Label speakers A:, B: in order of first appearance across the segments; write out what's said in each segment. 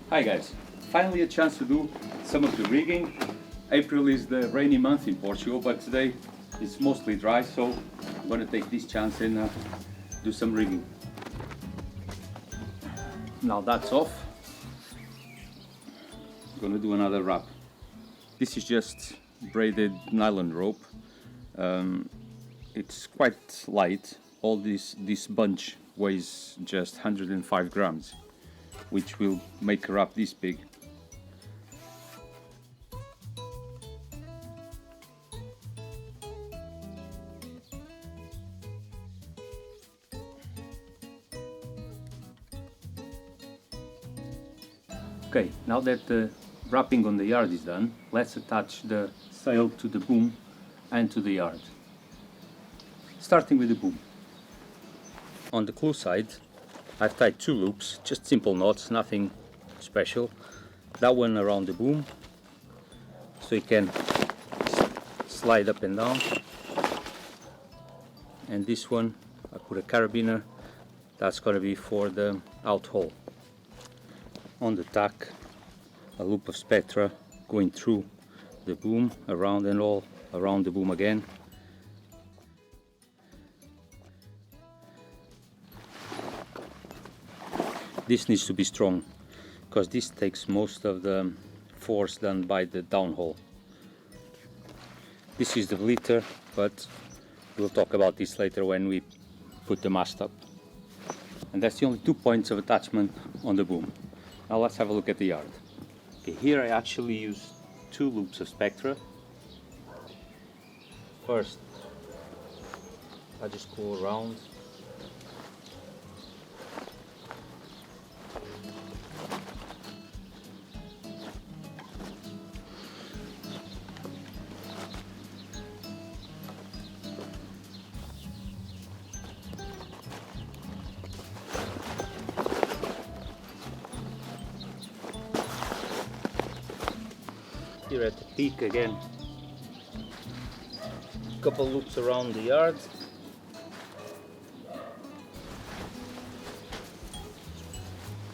A: Hi guys, finally a chance to do some of the rigging. April is the rainy month in Portugal, but today it's mostly dry, so I'm going to take this chance and do some rigging. Now that's off, I'm going to do another wrap. This is just braided nylon rope. It's quite light. All this bunch weighs just 105 grams, which will make a wrap this big. Okay, now that the wrapping on the yard is done, let's attach the sail to the boom and to the yard. Starting with the boom. On the clew side, I've tied 2 loops, just simple knots, nothing special. That one around the boom, so it can slide up and down. And this one, I put a carabiner, that's going to be for the out hole. On the tack, a loop of spectra going through the boom, around and all around the boom again. This needs to be strong, because this takes most of the force done by the downhole. This is the bleater, but we'll talk about this later when we put the mast up. And that's the only 2 points of attachment on the boom. Now let's have a look at the yard. Okay, here I actually use 2 loops of spectra. First, I just go around. Here at the peak again, a couple loops around the yard.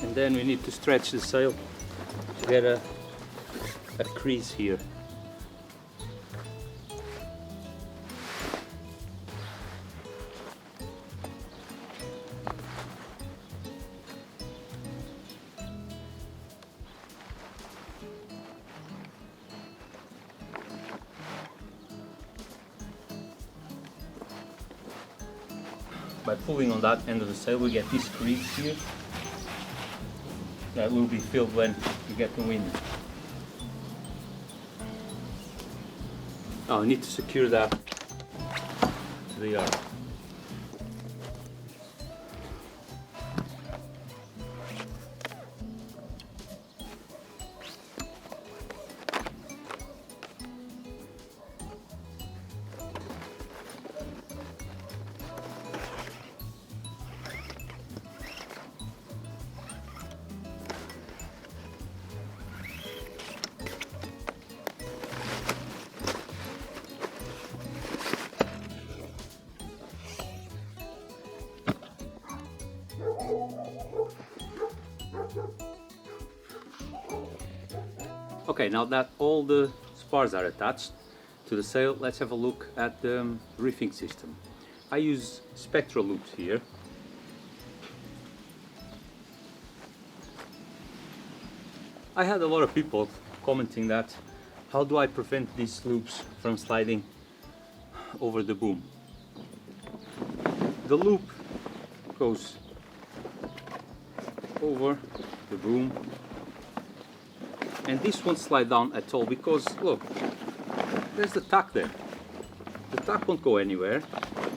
A: And then we need to stretch the sail to get a crease here. By pulling on that end of the sail, we get this crease here that will be filled when you get the wind. Now I need to secure that to the yard. Okay, now that all the spars are attached to the sail, let's have a look at the reefing system. I use spectral loops here. I had a lot of people commenting that, how do I prevent these loops from sliding over the boom? The loop goes over the boom, and this won't slide down at all, because look, there's the tack there. The tack won't go anywhere,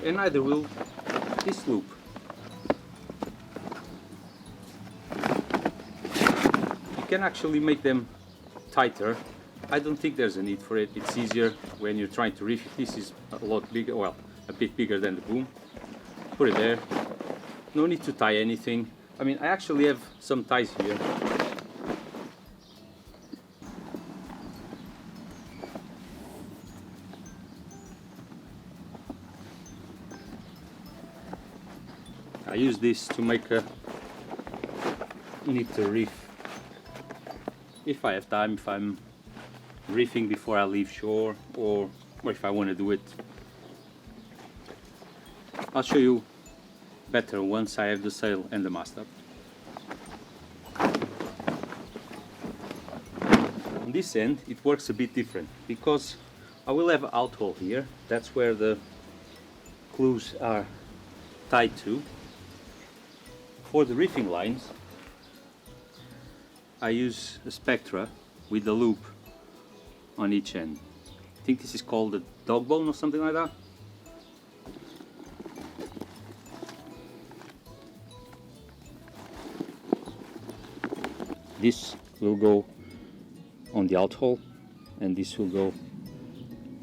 A: and neither will this loop. You can actually make them tighter. I don't think there's a need for it. It's easier when you're trying to reef. This is a lot bigger, well, a bit bigger than the boom. Put it there. No need to tie anything. I mean, I actually have some ties here. I use this to make a neater reef. if I have time, if I'm reefing before I leave shore, or if I want to do it. I'll show you better once I have the sail and the mast up. On this end it works a bit different because I will have an out hole here. That's where the clews are tied to. For the reefing lines I use a spectra with a loop on each end. I think this is called a dog bone or something like that. This will go on the out hole and this will go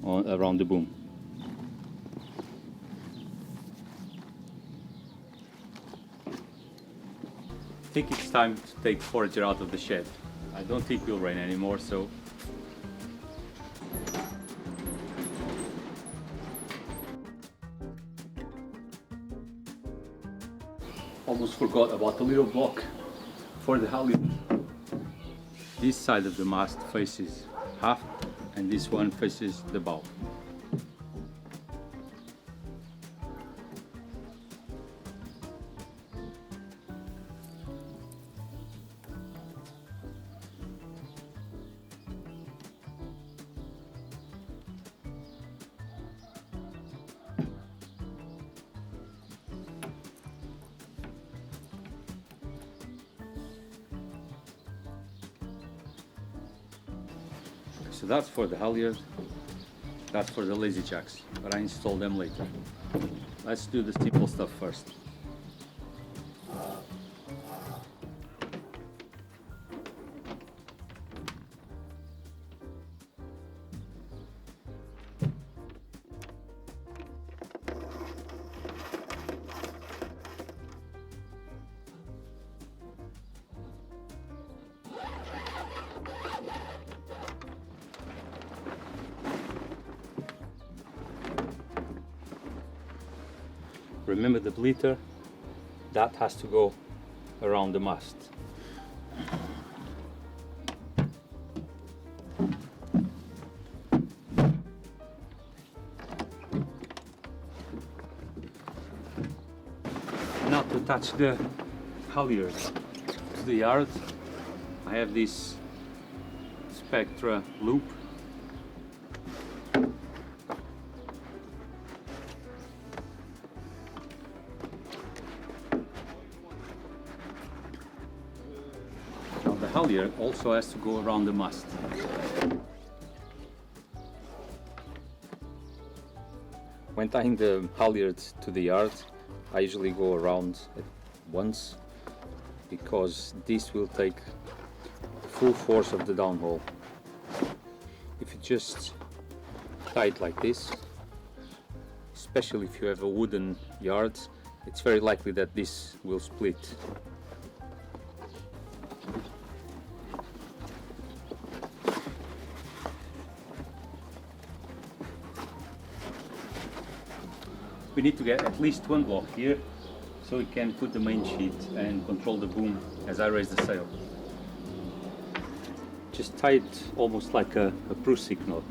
A: on around the boom. I think it's time to take Forager out of the shed. I don't think we'll rain anymore, so almost forgot about the little block for the halyard. This side of the mast faces aft and this one faces the bow. So that's for the halyard, that's for the lazy jacks, but I install them later. Let's do the simple stuff first. Remember the bleater, that has to go around the mast. Now to attach the halyard to the yard, I have this Spectra loop. The halyard also has to go around the mast. When tying the halyard to the yard, I usually go around at once because this will take full force of the downhaul. If you just tie it like this, especially if you have a wooden yard, it's very likely that this will split. We need to get at least one block here so we can put the main sheet and control the boom as I raise the sail. Just tie it almost like a prusik knot.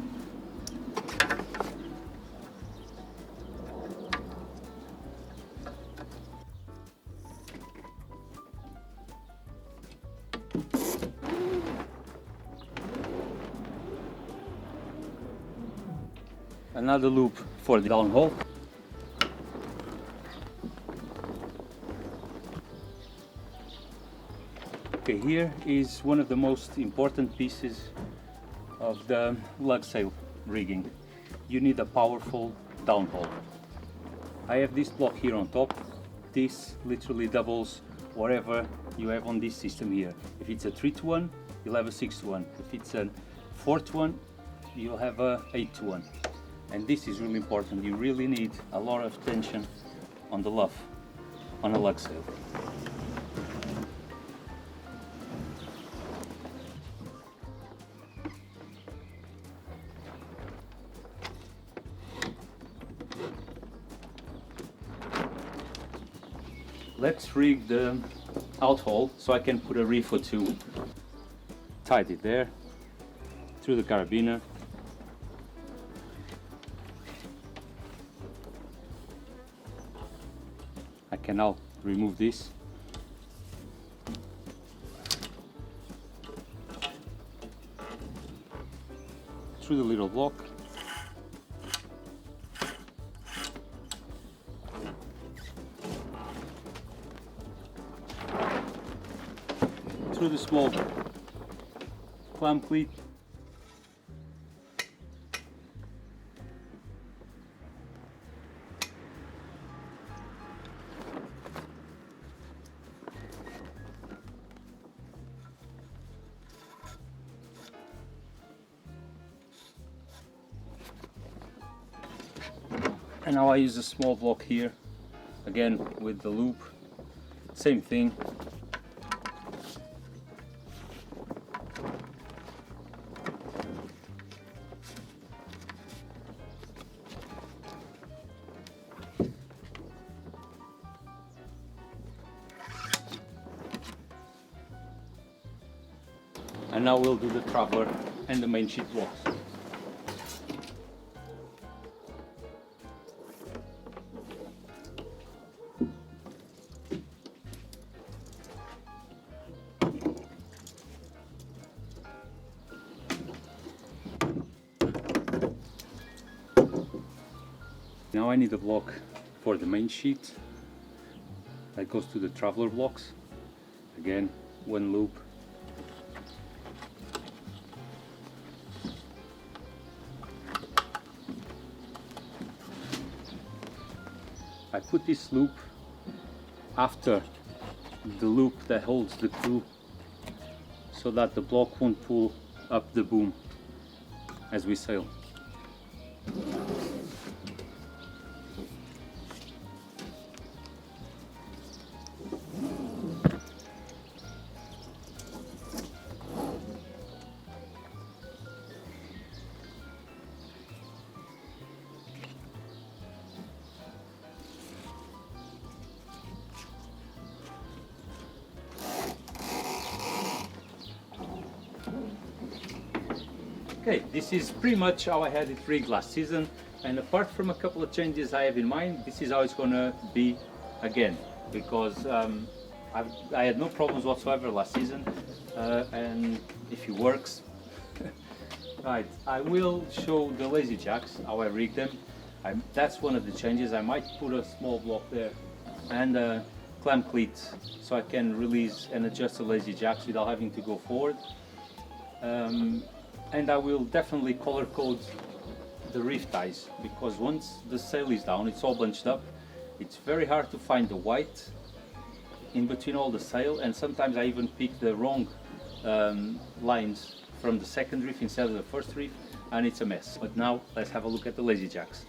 A: Another loop for the downhaul. Okay, here is one of the most important pieces of the lug sail rigging. You need a powerful downhaul. I have this block here on top. This literally doubles whatever you have on this system here. If it's a 3-to-1, you'll have a 6-to-1. If it's a 4-to-1, you'll have a 8-to-1. And this is really important. You really need a lot of tension on the luff on a lug sail. Let's rig the out hole so I can put a reef or two. tied it there through the carabiner. I can now remove this. Through the little block. Through the small clam cleat. And now I use a small block here, again with the loop, same thing. And now we'll do the traveler and the main sheet blocks. Now I need a block for the main sheet that goes to the traveler blocks. Again, one loop. I put this loop after the loop that holds the crew so that the block won't pull up the boom as we sail. Okay, this is pretty much how I had it rigged last season, and apart from a couple of changes I have in mind, this is how it's gonna be again, because I had no problems whatsoever last season, and if it works. Right, I will show the lazy jacks, how I rig them. That's one of the changes. I might put a small block there and a clam cleat so I can release and adjust the lazy jacks without having to go forward. And I will definitely color code the reef ties, because once the sail is down, it's all bunched up. It's very hard to find the white in between all the sail, and sometimes I even pick the wrong lines from the second reef instead of the first reef, and it's a mess. But now let's have a look at the lazy jacks.